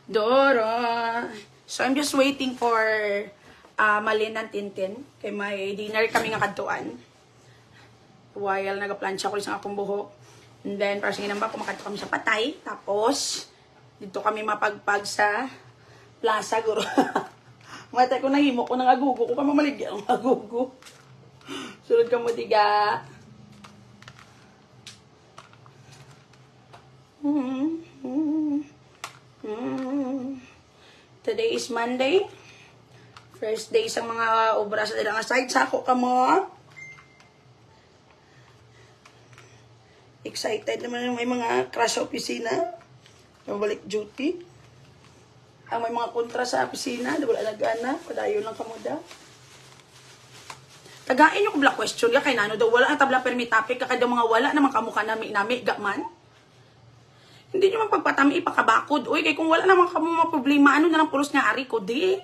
Dora. So, I'm just waiting for Malin and Tintin. Kay may dinner kami nga kadtuan. While nagaplansya ko isang akong buhok. And then, para sa ginamba, kumakadto kami sa patay. Tapos, dito kami mapagpag sa plaza, guro. Matay ko nahimo ko ng agugo ko. Kamamaligyan ang agugo. Sunod ka mo, tiga. Today is Monday. First day sa mga obra sa dalang side. Sako ka mo. Excited naman may mga crash sa opisina. Mabalik duty. Ang may mga kontra sa opisina. Wala nagana. Padayon lang kamuda. Tagain yung kubla question ya kay nano daw. Wala ang tabla permi topic. Kakada mga wala naman kamukha nami gaman. Hindi nyo magpagpatami ipakabakod. Uy, kay kung wala naman ka mga problema, ano na lang pulos nga ari ko, di.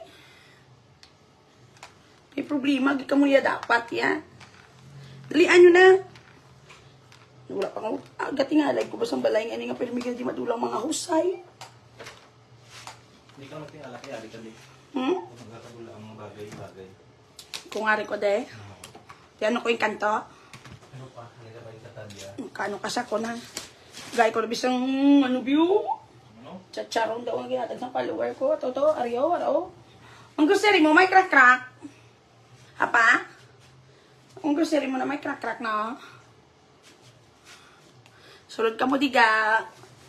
May problema, di ka mo ya dapat, ya. Dalian nyo na. Wala pa nga, agad nga, like ko ba sa balay nga, nga permigil di madulang mga husay. Hindi ka magtingala kaya, di ka di. Kung magkakagula ang mga bagay-bagay. Kung ari ko, de. Ano ko yung kanto? Ano pa? Hindi ka ba yung katadya? Kano ka sa ko na. Gaya ko na bisang, ano, view? Ano? Chacharon daw ang ginatag sa follower ko. Toto, ariyo, araw. Ang grocery mo, may crack-crack. Hapa? Ang grocery mo na may crack-crack na. Sulod ka mo, diga.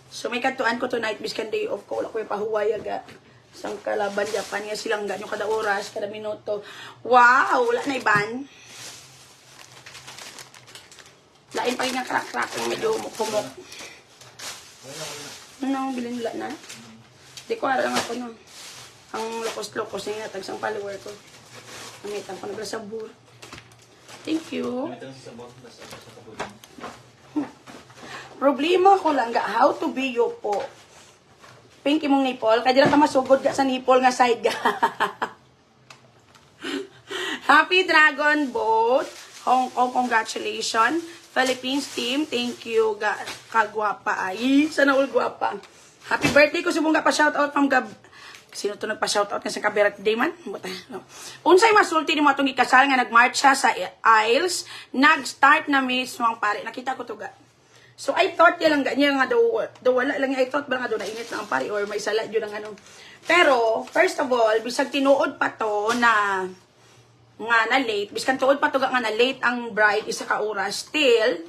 So, may kantuan ko tonight, biskan day off ko. Wala ko yung pahuway, aga. Isang kalaban, Japan, nga silang ganyo kada oras, kada minuto. Wow! Wala na iban. Lain pa rin ang crack-crack yung medyo kumok. Ano, bilhin nila na? Di ko alam ako no. Ang lokos-lokos na yun, tagsang follower ko. Namitan ko nagla sa bur. Thank you. Problema ko lang ga, how to be you po. Pinky mong nipol, kaya lang ka masugod ka sa nipol nga side ga. Happy Dragon Boat, Hong Kong, congratulations. Philippines team, thank you, kagwapa ay. Sana all gwapa. Happy birthday ko si Bunga pa shoutout from Gab. Sino to nagpa-shoutout nga sa ka-birthday man? No. Unsay masulti ni mo itong ikasal nga nag-march siya sa aisles, nag-start na mismo ang pare. Nakita ko to ga. So I thought lang ganyan nga daw wala lang I thought ba nga daw nainit na ang pare or may sala yun ang ano. Pero first of all, bisag tinuod pa to na nga na late, biskan tuod pa to nga na late ang bride isa ka oras, still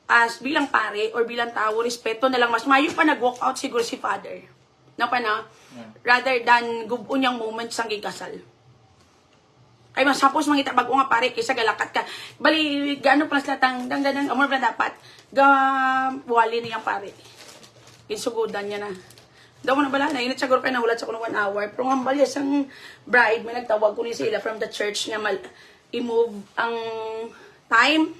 as bilang pare or bilang tao, respeto na lang mas mayo pa nag-walk out siguro si father. No pa na? Rather than gubon yung moment sang gikasal. Ay mas hapos mangita bago nga pare kaysa galakat ka. Bali gaano pa sila tang dangdang amor pa dapat ga wali niyang pare. Insugudan niya na. Daw mo na bala na, init siguro kayo nahulat sa kuno 1 hour. Pero nga bali, isang bride, may nagtawag ko ni sila from the church nga i-move ang time.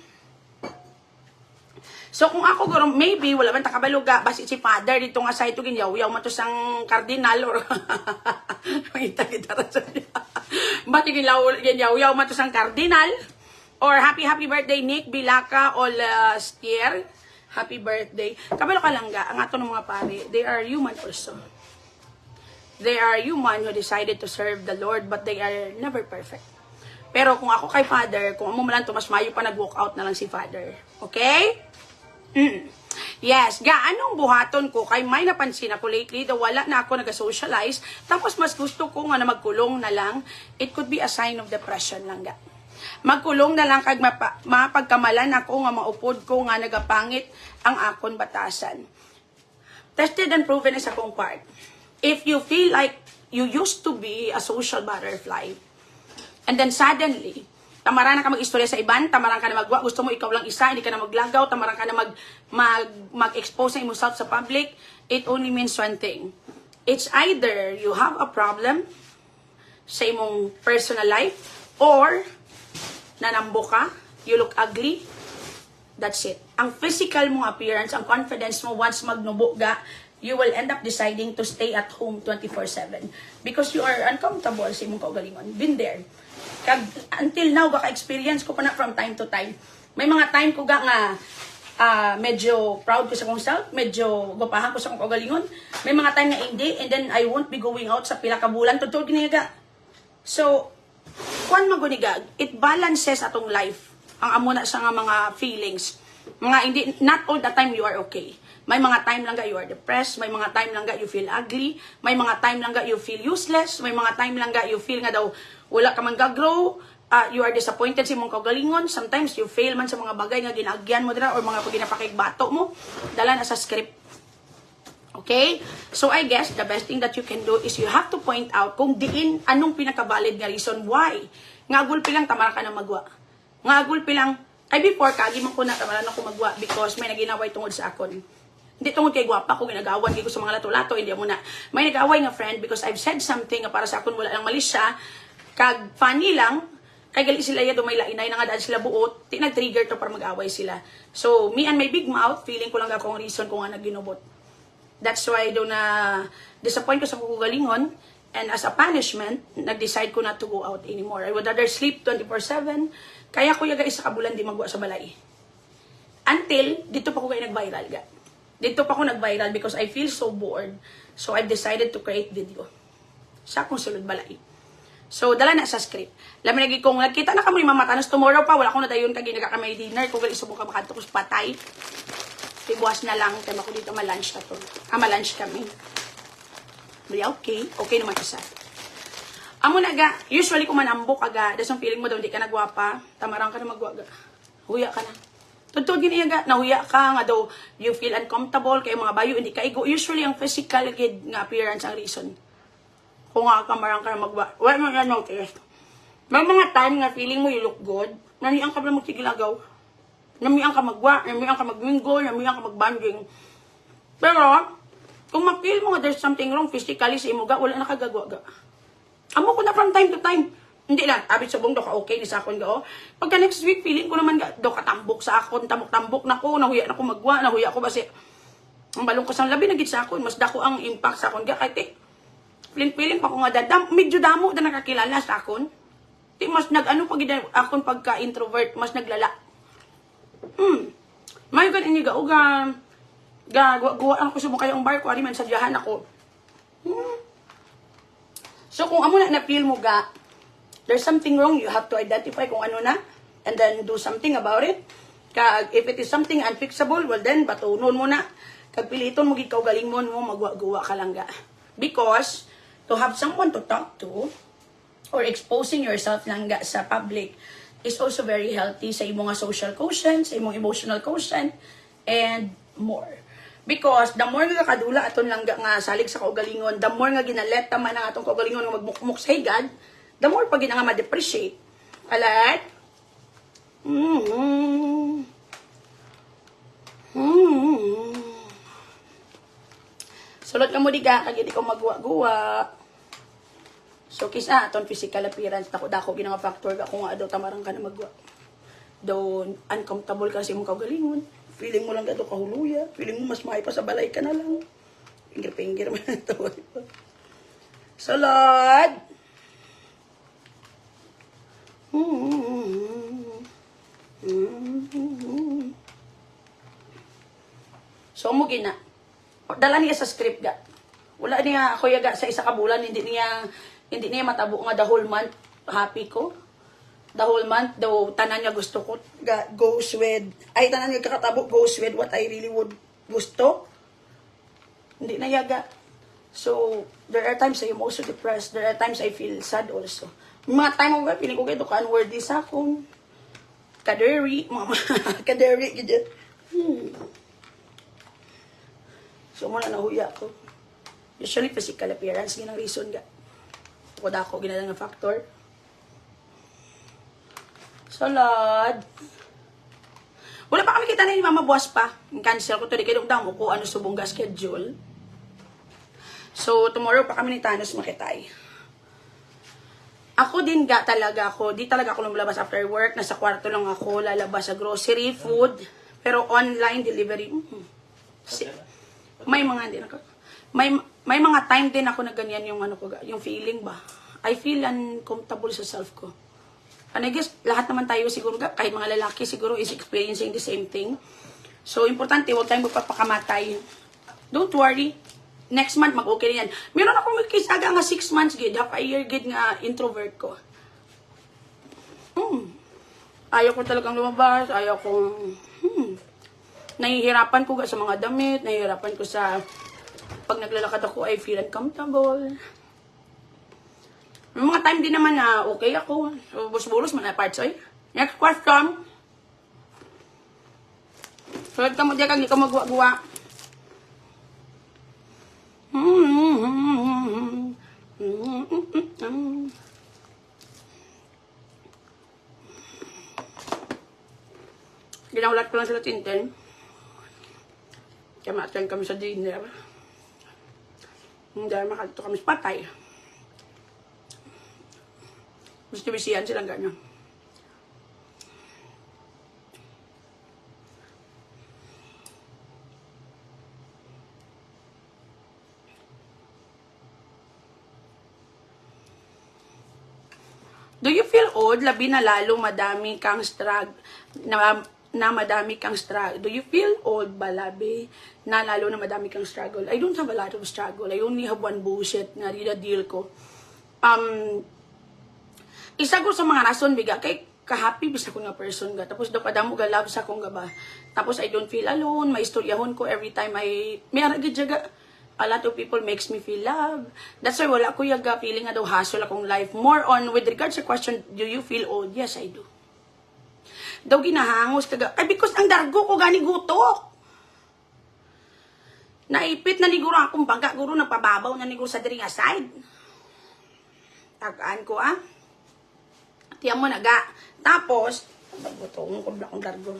So kung ako guro, maybe, wala man takabaluga, basi si father, dito nga side to ginyaw-yaw matos ang cardinal, or kita-kita sa niya. Bati ginyaw-yaw matos ang cardinal, or happy birthday Nick Bilaka Olastier. Happy birthday. Kabalo ka lang ga, ang ato ng mga pare, they are human also. They are human who decided to serve the Lord, but they are never perfect. Pero kung ako kay Father, kung amo man to mas mayo pa nag-walk out na lang si Father. Okay? Yes, ga, anong buhaton ko? Kay may napansin ako lately, daw wala na ako nag-socialize, tapos mas gusto ko nga na magkulong na lang, it could be a sign of depression lang ga. Magkulong na lang kag mapagkamalan ako nga maupod ko nga nagapangit ang akon batasan. Tested and proven is akong part. If you feel like you used to be a social butterfly, and then suddenly, tamaran na ka mag-istorya sa iban, tamaran ka na magwa, gusto mo ikaw lang isa, hindi ka na maglagaw, tamaran ka na mag-expose sa imong self sa public, it only means one thing. It's either you have a problem sa imong personal life, or nanambo ka, you look ugly, that's it. Ang physical mong appearance, ang confidence mo, once magnubo ka, you will end up deciding to stay at home 24/7 because you are uncomfortable sa imong kaugalingon. Been there. Until now, ka-experience ko pa na from time to time. May mga time ko nga medyo proud ko sa kong self, medyo gupahan ko sa kong kagalingon. May mga time na hindi, and then I won't be going out sa pila ka bulan, tutod giniga. So, kung magunigag, it balances atong life. Ang amo na sa nga mga feelings. Mga hindi, not all the time you are okay. May mga time lang you are depressed, may mga time lang you feel ugly, may mga time lang you feel useless, may mga time lang you feel nga daw wala ka man ga-grow, you are disappointed sa imong kagalingon, sometimes you fail man sa mga bagay nga ginagyan mo dira or mga ginapakigbato mo, dala na sa script. Okay? So I guess the best thing that you can do is you have to point out kung diin anong pinakabalid nga reason why. Ngagul pilang tamara ka na magwa. Ngagul pilang ay before kagi man ko na tamara na ko magwa because may naginaway tungod sa akon. Hindi tungod kay gwapa ko ginagawan kay ko sa mga lato-lato, hindi mo na. May nag-away nga friend because I've said something nga para sa akon wala lang mali siya. Kag funny lang kay gali sila ya may lainay na nga daan sila buot, nag-trigger to para mag-away sila. So me and my big mouth, feeling ko lang akong reason kung nga nagginubot. That's why do na disappoint ko sa kugalingon, and as a punishment, nag-decide ko not to go out anymore. I would rather sleep 24/7. Kaya ko yaga isa ka bulan di magwa sa balay. Until dito pa ko kay nag-viral ga. Dito pa ko nag-viral because I feel so bored. So I've decided to create video. Sa akong sulod balay. So dala na sa script. Lamin lagi kung nagkita na kamo ni Mama Tanos tomorrow pa, wala ko na dayon kag ginaga kami dinner kung gali subok ka makadto ko sa patay. Tibuas na lang kay mako dito ma-lunch ka to. Ma-lunch kami. But okay, okay naman isa. Amo na ga, usually kung manambok aga, das ang feeling mo daw hindi ka nagwapa, tamarang ka na magwaga. Huya ka na. Totoo gini ga, nahuya ka nga daw you feel uncomfortable kay mga bayo hindi ka igo. Usually ang physical gid nga appearance ang reason. Kung nga kamarang ka na magwa. Wala mo na notice. May mga time nga feeling mo you look good, naniang ka ba magtigilagaw? Namiang ka magwa, namiang ka magmingo, namiang ka magbanding. Pero, kung ma-feel mo nga there's something wrong physically sa imo ga, wala na kagagawa ga. Amo ko na from time to time. Hindi lang, abit sa bong do ka okay ni sa akon ga o. Pagka next week, feeling ko naman ga, do ka tambok sa akon, tambok-tambok na ko, nahuya na ko magwa, nahuya ko basi. Ang balong ko sa labi, nagit sa akon, mas dako ang impact sa akon ga, kay feeling pa ko nga dadam, medyo damo na nakakilala sa akon. Di mas nag-ano pag akon pagka-introvert, mas naglala. May gan ini ga uga guwaan ko subong kayong bar ko ari man sadyahan ako. So kung amo na feel mo ga there's something wrong, you have to identify kung ano na and then do something about it. Kag if it is something unfixable, well then batunon mo na. Kag piliton mo gid galing mo magwa-guwa ka lang ga. Because to have someone to talk to or exposing yourself lang ga sa public is also very healthy sa imong social quotient, sa imong emotional quotient, and more. Because the more nga kadula aton lang nga salig sa kaugalingon, the more nga ginalet man ang atong kaugalingon nga magmukmuk sa higad, the more pag nga ma-depreciate. Alat? Sulod ka mo di ka, kag di ko magwa-guwa. So, kisa aton physical appearance, dako ginang factor ka kung ado tamarang ka na magwa. Daw, uncomfortable ka sa imong kaugalingon. Feeling mo lang gato kahuluya. Feeling mo mas maay pa sa balay ka na lang. Finger man ito. Salad! So, mo gina. Dala niya sa script ga. Wala niya ako yaga sa isa ka bulan, hindi niya matabo nga the whole month happy ko. The whole month daw tanan niya gusto ko goes with tanan niya kakatabo goes with what I really would gusto. Hindi na yaga. So there are times I'm also depressed. There are times I feel sad also. Mga time mo ba piling ko kay ka unworthy sa akong kaderi, mama kaderi gid. So mo na nahuya ko. Usually physical appearance ginang reason ga. Tukod ako ginala nga factor. Salad. Wala pa kami kita na ni Mama Buwas pa. Cancel ko to di kay damo ko ano subong ga schedule. So tomorrow pa kami ni Thanos makitay. Ako din ga talaga ako, di talaga ako lumabas after work, nasa kwarto lang ako, lalabas sa grocery, food, pero online delivery. May mga din ako. May mga time din ako na ganyan yung ano ko, yung feeling ba. I feel uncomfortable sa self ko. And I guess lahat naman tayo siguro, kahit mga lalaki siguro is experiencing the same thing. So, importante, huwag tayong magpapakamatay. Don't worry. Next month, mag-okay na yan. Meron akong magkisaga nga 6 months, gid. Half a year, gid nga introvert ko. Ayaw ko talagang lumabas. Ayaw kong... Nahihirapan ko sa mga damit. Nahihirapan ko sa... Pag naglalakad ako, I feel uncomfortable. May mga time din naman na okay ako. So, bus-bulos man na parts, oy. Next question. Sulat ka mo diya kag di ka magwa-guwa. Ginaulat ko lang sila Tintin. Kaya ma-attend kami sa dinner. Dahil makalito kami sa patay. Gusto bisihan silang ganyan. Do you feel old? Labi na lalo madami kang struggle. Na madami kang struggle. Do you feel old ba, labi? Na lalo na madami kang struggle. I don't have a lot of struggle. I only have one bullshit na deal ko. Isa ko sa mga rason, biga, kay ka-happy bisa ko nga person ga. Tapos daw kadamo ga love sa kong gaba. Tapos I don't feel alone. Maistoryahon ko every time may aragid jaga. A lot of people makes me feel love. That's why wala ko yaga feeling nga daw hassle akong life. More on with regards sa question, do you feel old? Yes, I do. Daw ginahangos taga. Ay, because ang dargo ko gani gutok. Naipit na ni guro akong baga. Guro nagpababaw na ni guro sa diri nga side. Tagaan ko Tiyan mo naga. Tapos, bagutong ko akong dargo.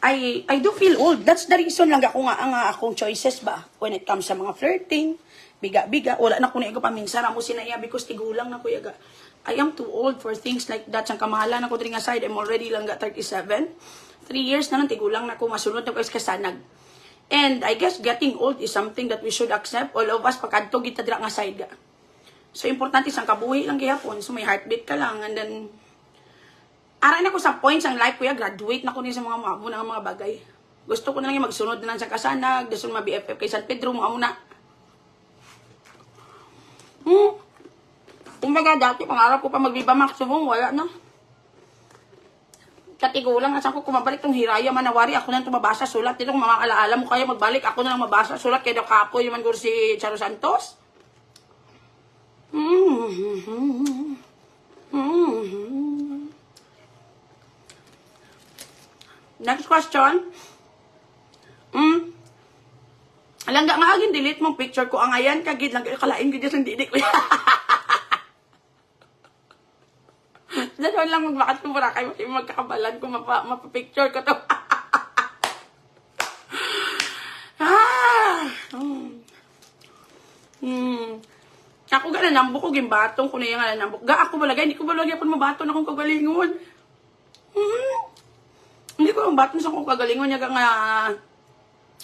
I do feel old. That's the reason lang ako nga ang akong choices ba when it comes sa mga flirting, biga-biga. Wala na ko na igo paminsan mo sinaya because tigulang na ko yaga. I am too old for things like that. Sang kamahalan ako diri nga side, I'm already lang ga 37. 3 years na nang tigulang na ko masunod na ko is kasanag. And I guess getting old is something that we should accept. All of us pagkadto kita dira nga side ga. So importante sang kabuhi lang gihapon. So may heartbeat ka lang and then aray na ko sa points ang life ko ya, graduate na ko niya sa mga bagay. Gusto ko na lang yung magsunod na lang sa kasanag, gusto na ma-BFF kay San Pedro, mga muna. Kumbaga dati, pangarap ko pa magbiba maximum, wala na. Katigulang, asan ko kumabalik tong Hiraya Manawari, ako na tumabasa sulat. Dito kung mga alaala mo kaya magbalik, ako na lang mabasa sulat. Kaya daw kapoy naman ko si Charo Santos. Next question. Alang nga agin delete mong picture ko ang ayan kagid lang kalain gid sa didik ko. Dahil lang magbakat ko para kayo magkakabalan ko mapapicture ko to. Ako ga nanambok ko gimbatong ko na yung nanambok. Ga ako balagay, hindi ko balagay pun mabaton akong kagalingon. Hindi ko ang baton sa kong kagalingon niya nga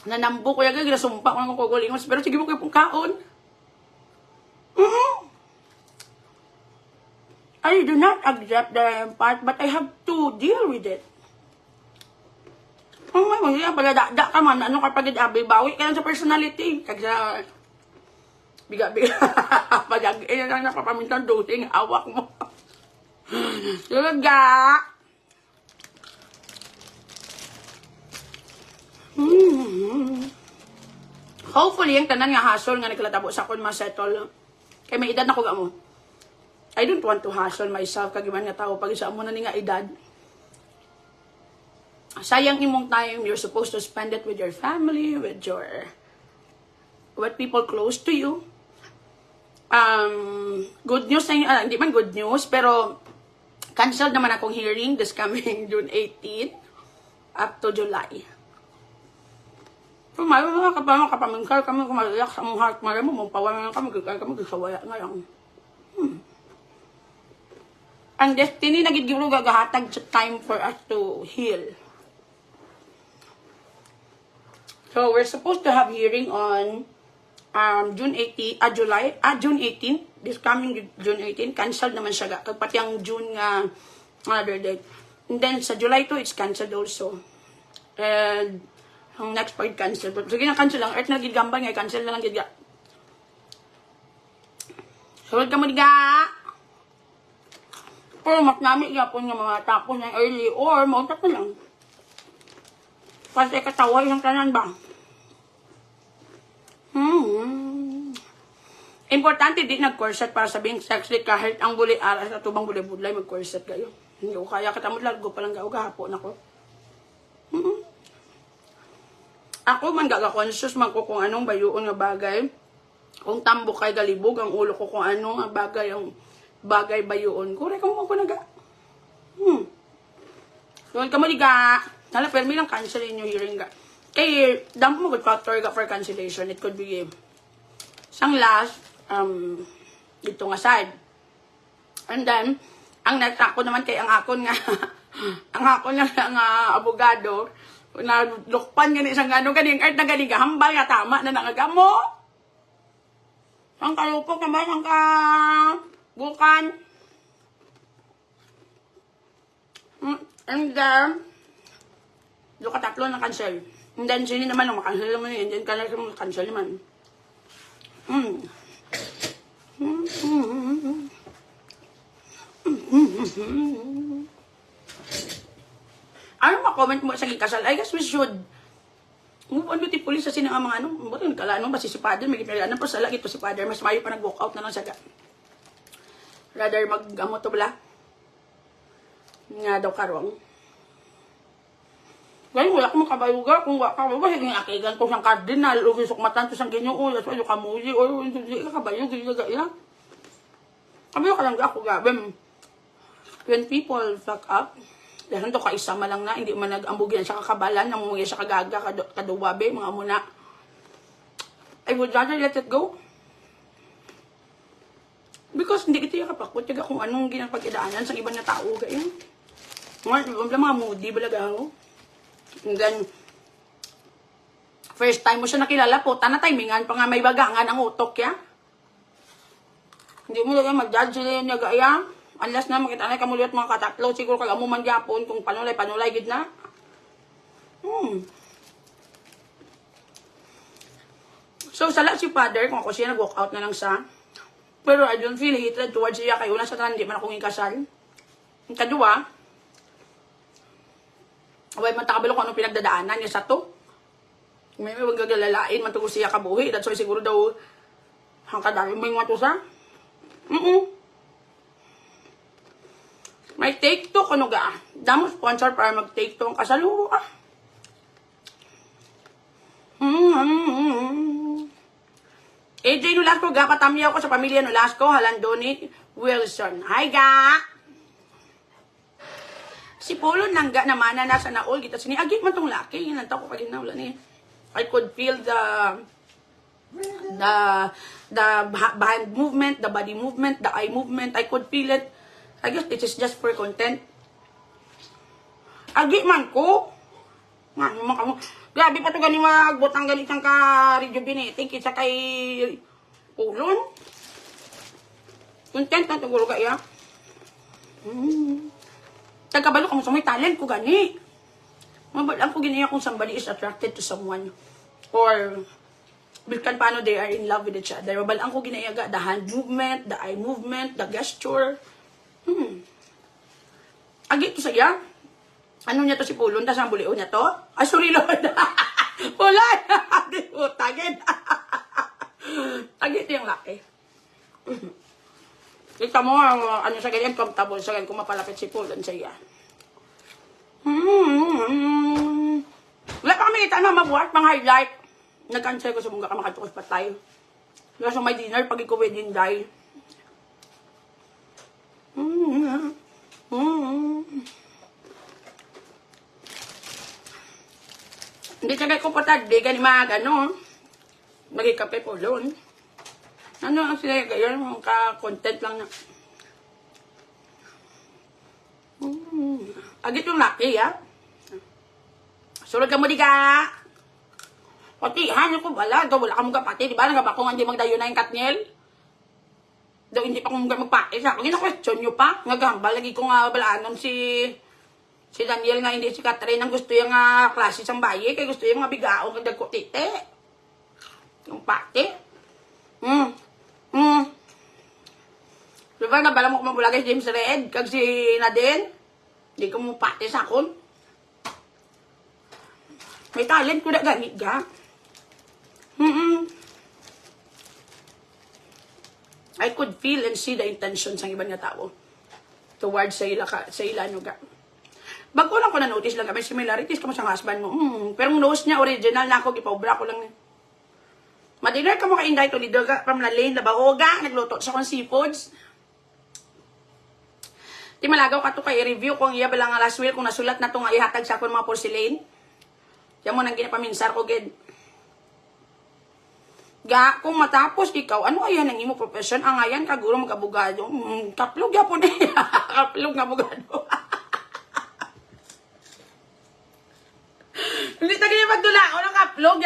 nanambo ko yaga ginasumpa ko ng kagalingon pero sige mo kayo pong kaon. I do not accept the part but I have to deal with it. Ang may mga pagdada ka man ano kapag bawi ka lang sa personality kag sa biga-biga pag lang napapamintan dosing hawak mo. Sulod ga. Hopefully, yung tanan nga hassle nga naglatabo sa akong masettle. Kaya may edad na ko ga mo. I don't want to hassle myself kagiman nga tao pag isa mo na ni nga edad. Sayang imong time, you're supposed to spend it with your family, with people close to you. Good news na hindi man good news, pero canceled naman akong hearing this coming June 18 up to July. Kung mayroon mga kapamangkal kami kumalayak sa mong heart, mayroon mo, pawalan kami, gisawaya ngayon. Ang destiny nagigilo gagahatag sa time for us to heal. So, we're supposed to have hearing on June 18, this coming June 18, cancelled naman siya. Pati ang June nga another date. And then, sa July 2, it's cancelled also. And, ang next part cancel. But, sige na cancel lang. Earth na gigambay nga, cancel na lang gidga. Sulod ka mo diga. Pero mas namin yapon nga mga tapos ng early or mauntat na lang. Kasi katawa yung tanan ba? Importante di nag-corset para sabing sexy kahit ang buli aras at tubang buli-budlay mag-corset kayo. Hindi ko kaya katamod largo palang gao gahapon ako. Ako man gaga-conscious man ko kung anong bayuon nga bagay. Kung tambok kay galibog ang ulo ko kung anong nga bagay ang bagay bayuon. Kure kung ako naga. Doon ka maliga. Hala, pero lang cancel in your hearing ga. Kaya, damo mo good factor ga for cancellation. It could be sang last, dito nga side. And then, ang next ako naman kay ang akon nga, ang akon nga abogado, na lukpan nga ni isang ano, ganing art na ganing hambal nga tama na nangagamo. Ang kalupok naman, ang ka bukan. And then, do ka tatlo na cancel. And then, sini naman ang makancel naman yun. And then, ka na cancel naman. Ano ma-comment mo sa gikasal? I guess we should move on beautifully sa sinang mga ano. Buto yung kala, ano ba si father? May gipinagana pa sa lagi to si father. Mas mayo pa nag-walk out na lang siya. Rather mag-amo to bala. Nga daw karong. Gaya wala ko makabayuga. Kung wala ka ba, higing akigan to siyang cardinal. O gisukmatan to siyang ginoo. That's why yung kamuji. O hindi ka kabayog. Hindi ka gaya. Kabayog ka lang ako gabim. When people fuck up, dahil to kaisama lang na, hindi man nag-ambugyan siya kakabalan, namumuya siya kagaga, kaduwabe, mga muna. I would rather let it go. Because hindi kita yakapakot, yaga kung anong ginapag-idaanan sa ibang na tao, ganyan. Mga moody, balaga ako. And then, first time mo siya nakilala po, na timingan pa nga may bagangan ang utok, ya. Hindi mo lang mag-judge sila yung nagaya. Unless na makita na kamuliot mga katatlo, siguro kag amo man gyapon kung panulay gid na. So sala si father kung ako siya nag-walk out na lang sa. Pero I don't feel hatred towards siya kay una sa tanan di man akong ikasal. Ang kadua, away man takabalo kung anong pinagdadaanan niya sa to. May gagalalain man to siya kabuhi, that's why siguro daw hangkadami may mga to sa. May take two kuno ga. Damo sponsor para mag-take two ang kasalo. AJ Nolasco, ga katamyaw ko sa pamilya Nolasco, Halandoni Wilson. Hi ga! Si Polo nangga naman na nasa naol kita sini. Agit man tong laki. Hinantaw ko pagin na wala ni. I could feel the hand movement, the body movement, the eye movement. I could feel it. I guess this is just for content. Agi man ko. Grabe pa to gani magbutang ganitang ka rejuvenating kitsa kay ulon. Content na to gulo kaya. Tagabalo kamo sa may talent ko gani. Mabalang ko ginaya kung somebody is attracted to someone. Or bilkan paano they are in love with each other. Mabalang ko ginayaga the hand movement, the eye movement, the gesture. Agi to saya. Ano niya to si Pulon? Tas ang bulion niya to? Ay, sorry Lord. Pulon! Di ko, tagid. Tagid yung laki. Kita mo, ano sa ganyan, comfortable sa ganyan kung mapalapit si Pulon sa iya. Wala pa kami kita na mabuhat, pang highlight. Nag-cancel ko sa mungga ka makatukos pa tayo. Kasi may dinner, pag ikaw wedding day. Hindi siya kayo komportable, di mga ano, magikape po doon. Ano ang sila gayon, ka-content lang na. Agit yung laki, ha? Surod ka mo di ka. Patihan ko bala, daw wala ka mong kapati, di ba? Nagabako nga hindi magdayo na yung Katniel. Daw hindi pa kong magpati sa akin. Gina-question nyo pa. Ngagambal, lagi ko nga balaanon si Si Daniel nga hindi si Catherine ang gusto yung nga klase sang bayi, kay gusto yung nga bigaong kag dagko tite. Yung pati. Diba nabala mo kumabula kay James Red, kag si Nadine. Hindi ko mo pati sa akon. May talent ko na ganit ga. I could feel and see the intentions ng ibang nga tao towards sa ila no ga. Bago lang ko na-notice lang kami similarities kamo sa husband mo. Pero ang nose niya original na ako, gipaubra ko lang. Madinner ka mo ka-inday to lido ka from Lalaine, Labahoga, nagluto sa kong seafoods. Di malagaw ka to kay review kung iya balang nga last will kung nasulat na to nga ihatag sa akong mga porcelain. Yan mo nang ginapaminsar ko gid. Ga, kung matapos ikaw, ano kaya nang imo profession? Ang ayan, kaguro mag-abogado. Kaplog yapon eh. Kaplog nga abogado. Hindi tayo magdula ako ng kaplog.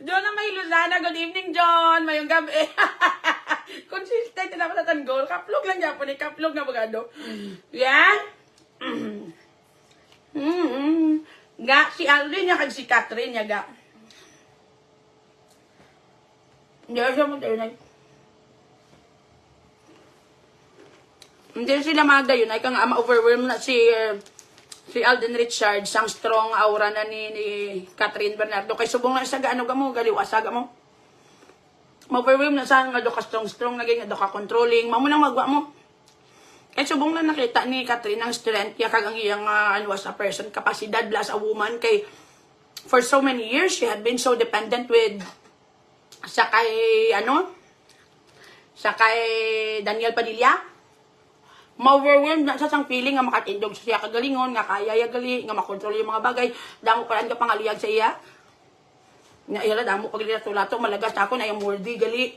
John ang may Luzana. Good evening, John. Mayong gabi. Consistent na naman sa tanggol. Kaplog lang yapon eh. Kaplog nga abogado. Yan. Ga, si Alvin niya kag si Catherine niya ga. Hindi siya mag-ayunay. Hindi sila mag-ayunay. Kaya nga ma-overwhelm na si Alden Richards. Ang strong aura na ni Catherine Bernardo. Kay subong na sa gaano ka mo, galiwasaga mo. Ma-overwhelm na sa nga do ka strong naging do ka controlling. Mamunang magwa mo. Kay subong na nakita ni Catherine ang strength. Kaya kag ang iyang ano as a person, kapasidad as a woman. Kay for so many years, she had been so dependent with sa kay Daniel Padilla. Ma-overwhelmed na sa sang feeling nga makatindog sa siya kagalingon, nga kaya gali, nga makontrol yung mga bagay. Damo paran ka pangaliyag sa iya. Nga ila damo pag lato malagas na ako na yung worthy gali.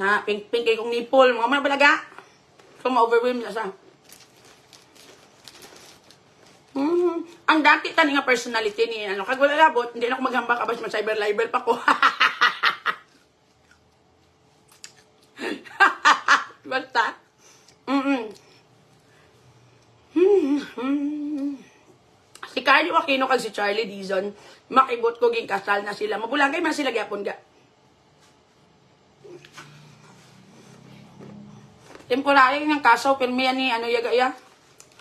Na pink kay kong nipple, mga balaga. So ma-overwhelmed na sa. Ang dati tani nga personality ni kag wala labot, hindi na ako maghambak abas man cyber libel pa ko. Basta. Si Carly Aquino kag si Charlie Dizon, makibot ko ging kasal na sila. Mabulangay man sila gyapon ga. Temporary ng kaso pirmi ni yaga ya.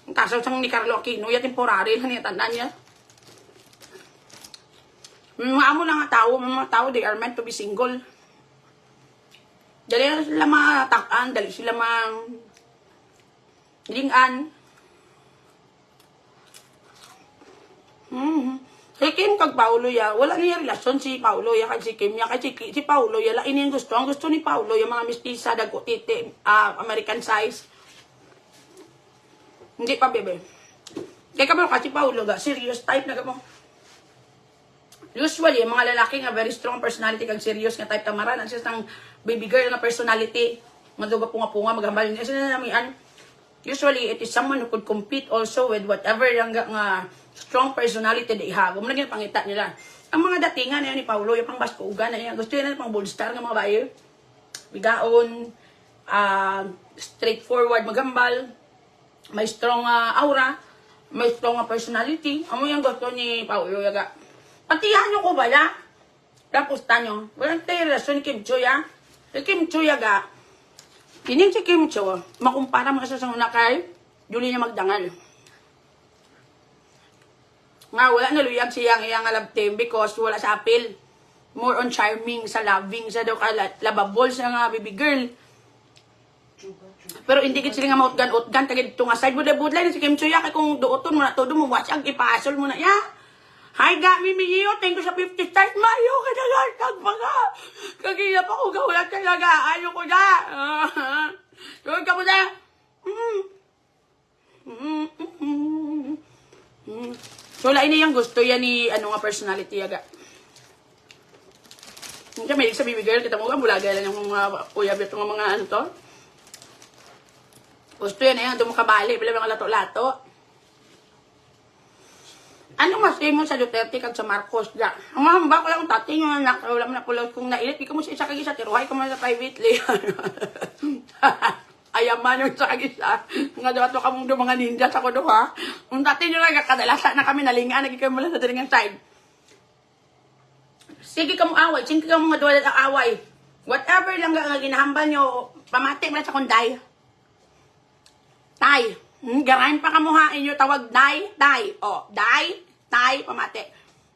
Ang kaso sang ni Carlo Aquino ya temporary lang ni tandaan niya. Mga lang nga mga tao they are meant to be single. Dali na sila matakan, dali sila lingan. Si Kim kag Paulo ya, wala niya relasyon si Paulo ya kag si Kim ya. Kay si Paulo ya, lain yung gusto. Ang gusto ni Paulo, yung mga mistisa, dago, titi, American size. Hindi pa, bebe. Kaya ka mo kasi Paulo ga, serious type na ka mo. Usually, yung mga lalaki nga very strong personality kag serious nga type tamaran. Ang siyang baby girl na personality. Maduga punga-punga, maghambal. Kasi na namian. Usually, it is someone who could compete also with whatever yung nga strong personality na ihagom. Mo na pangita nila. Ang mga datingan na ni Paulo, yung pang baskugan na yan. Gusto yun na pang bold star nga mga bayo. Bigaon, straightforward, magambal, may strong aura, may strong personality. Amo yung gusto ni Paulo yaga. Patihan nyo ko ba ya? Tapos tanyo, walang tayo relasyon ni Kim Cho ya? Si Kim Cho yaga, kining si Kim Cho, makumpara mo sa una kay Julie niya magdangal. Nga, wala na luyag siyang iyang love team because wala sa appeal. More on charming, sa loving, sa daw ka lababol sa nga baby girl. Pero hindi kit sila nga mautgan, kagid ito nga side budlay na si Kim Cho ya, kay kung duoton mo na todo mo, watch ang ipasol mo na ya. Hi, Gami Miyo, thank you sa 50 stars. Mayo ka na lang, mga. Kagila pa ko gawala talaga. Ayaw ko na. Gawin ka mo na. Wala ini yung gusto yan ni ano nga personality yaga. Hindi may sa baby girl, kita mo ka, bulaga lang yung mga uyab itong mga ano to. Gusto yan yan, doon mo kabali, pala mga lato-lato. Ano masay mo sa Duterte kag sa Marcos da? Ang hamba ko lang tati yung anak, wala man na pulo kung nailit, di ka mo sa isa kag isa, tiruhay ka mo sa privately. Ayaman yung sa isa. Nga daw ito kamong do mga ninja sa kudo ha. Kung dati nyo lang, kadalasan na kami nalinga, naging kami mula sa dalingang side. Sige ka mo away, sige ka mo maduwala ang away. Whatever lang nga ginahambal nyo, pamati mo sa kunday. Tay. Garahin pa kamuhain nyo, tawag day, day. O, day, tay, pamati.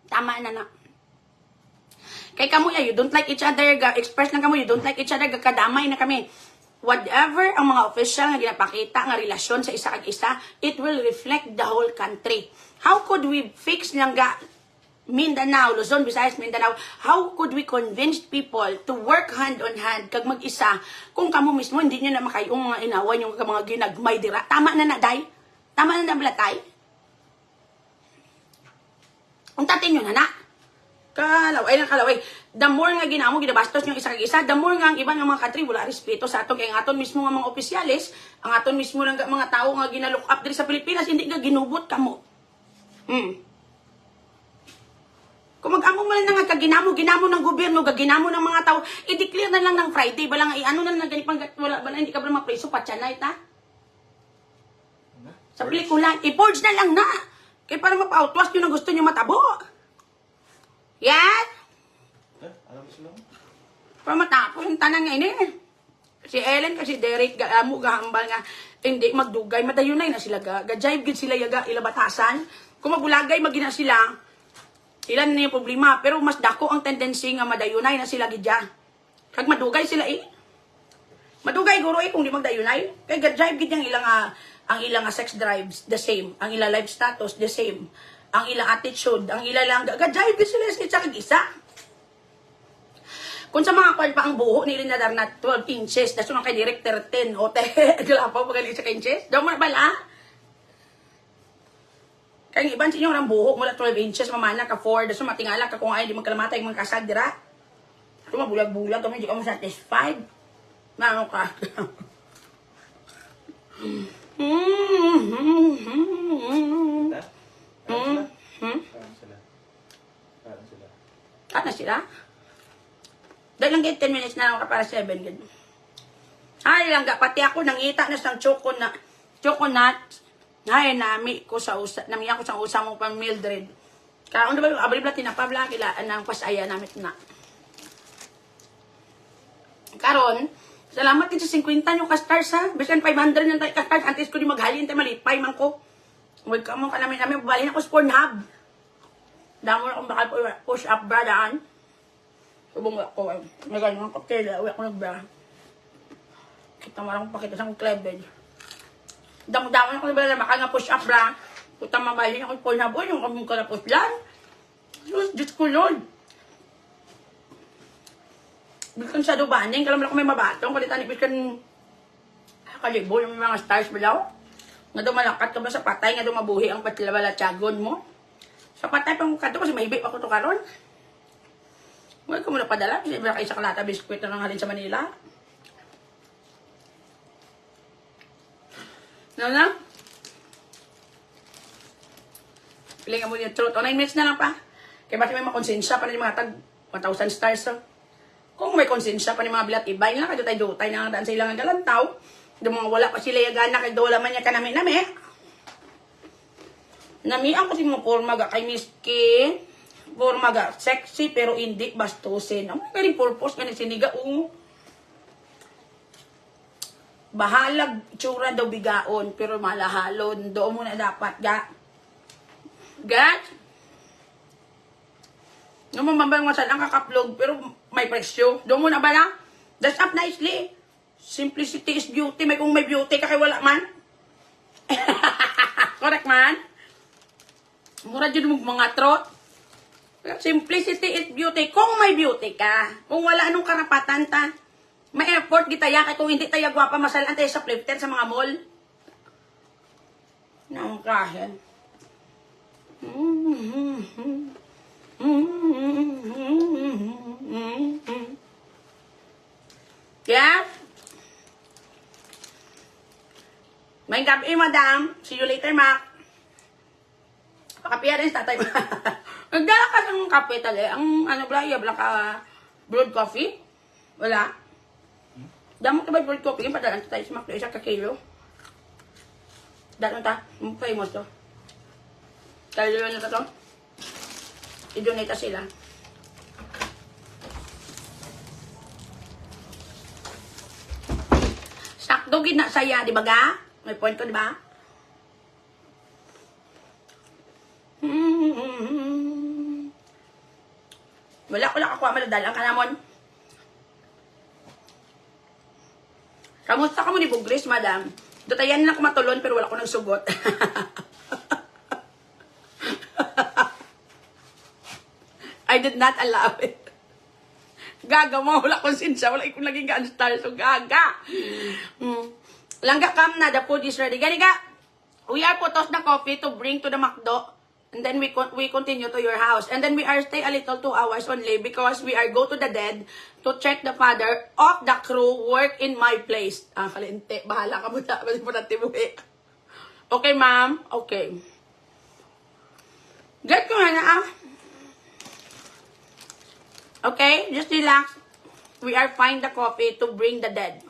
Tama na na. Kay kamo ya, you don't like each other, express lang kamo, you don't like each other, kadamay na kami. Whatever ang mga official nga ginapakita nga relasyon sa isa kag isa, it will reflect the whole country. How could we fix lang ga Mindanao, Luzon, Visayas, Mindanao? How could we convince people to work hand on hand kag mag-isa kung kamo mismo hindi niyo na makayong mga inawan yung mga ginagmay dira? Tama na na, day? Tama na na, blatay? Kung tatin nyo na na. Kalaway na kalaway. The more nga ginamo, ginabastos yung isa kag isa, the more nga ang iba ng mga country wala respeto sa aton. Kaya ang aton mismo nga mga opisyalis, ang aton mismo lang mga tao nga ginalook up diri sa Pilipinas, hindi nga ginubot kamo. Kung mag-amo mo lang nga kaginamo ng gobyerno, gaginamo ng mga tao, i-declare na lang ng Friday, balang ano na lang ganipang wala hindi ka ba mapreso patyanay ta? Sa pelikula, i-forge na lang na. Kaya para mapa-outwas yun ang gusto nyo matabo. Yan. Alam mo sila? Para matapos yung tanang nga ini. Si Ellen kasi Derek gaamo gahambal nga hindi magdugay madayunay na sila ga-jive gid sila yaga ilabatasan. Kung mabulagay magina sila ilan na yung problema pero mas dako ang tendency nga madayunay na sila gidya. Kag madugay sila madugay guro kung di magdayunay kay ga-jive gid ang ilang sex drives the same, ang ilang life status the same, ang ilang attitude, ang ilang lang ga-jive gid sila sa kag isa. Kung sa mga kwan pa ang buho ni Linadar na 12 inches, daso nang kay Director 10, o te, galapaw magaling sa inches, daw mo na bala. Kaya iban sa inyo ang buho mula 12 inches, mamana ka 4, daso matingala ka kung ay di magkalamatay mga kasag dira. Ito mabulag-bulag kami, di ka mo satisfied. Na ano ka? Parang sila. Ano sila? Dahil lang 10 minutes na lang para 7. Ay lang pati ako nangita na sa choconut. Ay nami ko sa namiya ko sa usa mo pang Mildred. Kaon ba abri bla tinapabla kila anang pasaya namit na. Karon, salamat din sa 50 yung ka-stars ha. Bisan 500 yung ka-stars. Antes ko di maghalin tayo malipay man ko. Huwag ka mo ka namin babalin ako sa Pornhub. Damo na akong bakal push up bra daan. Subong ako ay nagaling ang kaptela. Uwi ako nagbra. Kita mo lang pakita sa akong cleavage. Damo-damo na ako nagbra na baka nga push up bra. Putang mabalin ako sa Pornhub. Uy, yung kamong kalapos lang. Diyos ko Lord. Bikan sa dubaning, kalam lang ko may mabatong, kulitan ibigkan kalibo yung mga stars bilaw. Nga daw malakat ka ba sa patay, nga daw mabuhi ang patilabalatsagon mo. Sa patay pang kato kasi mahibip ako to karon. Huwag ka muna padala, kasi iba kayo sa kalata biskwit na halin sa Manila. Ano na? Piling mo yung truth. O 9 minutes na lang pa. Kaya bakit may makonsensya pa rin mga tag 1,000 stars. So. Kung may konsensya pa ni mga bilat ibay na, kayo tayo dutay na daan sa ilang galantaw. Yung mga wala pa sila yagana, kay dola man niya kanami-nami. Namiang kasi mga forma ga kay miski. Forma ga sexy pero hindi bastusin. Ang mga purpose nga ni siniga bahalag tsura daw bigaon pero malahalon. Doon mo na dapat ga. Gat? Nung mamambang masal ang kakaplog pero may presyo. Doon mo na ba na? Dress up nicely. Simplicity is beauty. May kung may beauty ka kay wala man. Correct man? Mura dyan mo mga trot. Simplicity is beauty. Kung may beauty ka. Kung wala anong karapatan ta. May effort gitaya kay kung hindi tayo gwapa masalan tayo sa flip sa mga mall. Naong kahit. Yeah? May gabi, madam. See you later, Mac. Pakapiya rin sa tatay. Nagdala ka ng kape tali. Ang ano ba, iya ka brewed coffee? Wala. Damo ka ba yung coffee? Yung padalan tayo sa makdo, isa ka kilo. Danon ta, famous to. Kaya yun na to. I-donate sila. Sakto gid na saya, di ba ga? May point ko, di ba? Wala ko lang ako maladalang ka namon. Kamusta ka mo ni Buglis, madam? Datayan na ako matulon pero wala ko nang sugot. I did not allow it. Gaga mo, wala kong sinsya, wala ikong naging ga-star, so gaga. Langga kam na, the food is ready. Gani ka, we are putos na coffee to bring to the McDo. And then we continue to your house. And then we are stay a little 2 hours only because we are go to the dead to check the father of the crew work in my place. Ah, kalente. Bahala ka muna. Balik mo natin buhi. Okay, ma'am? Okay. Get ko nga na, ah. Okay? Just relax. We are find the coffee to bring the dead.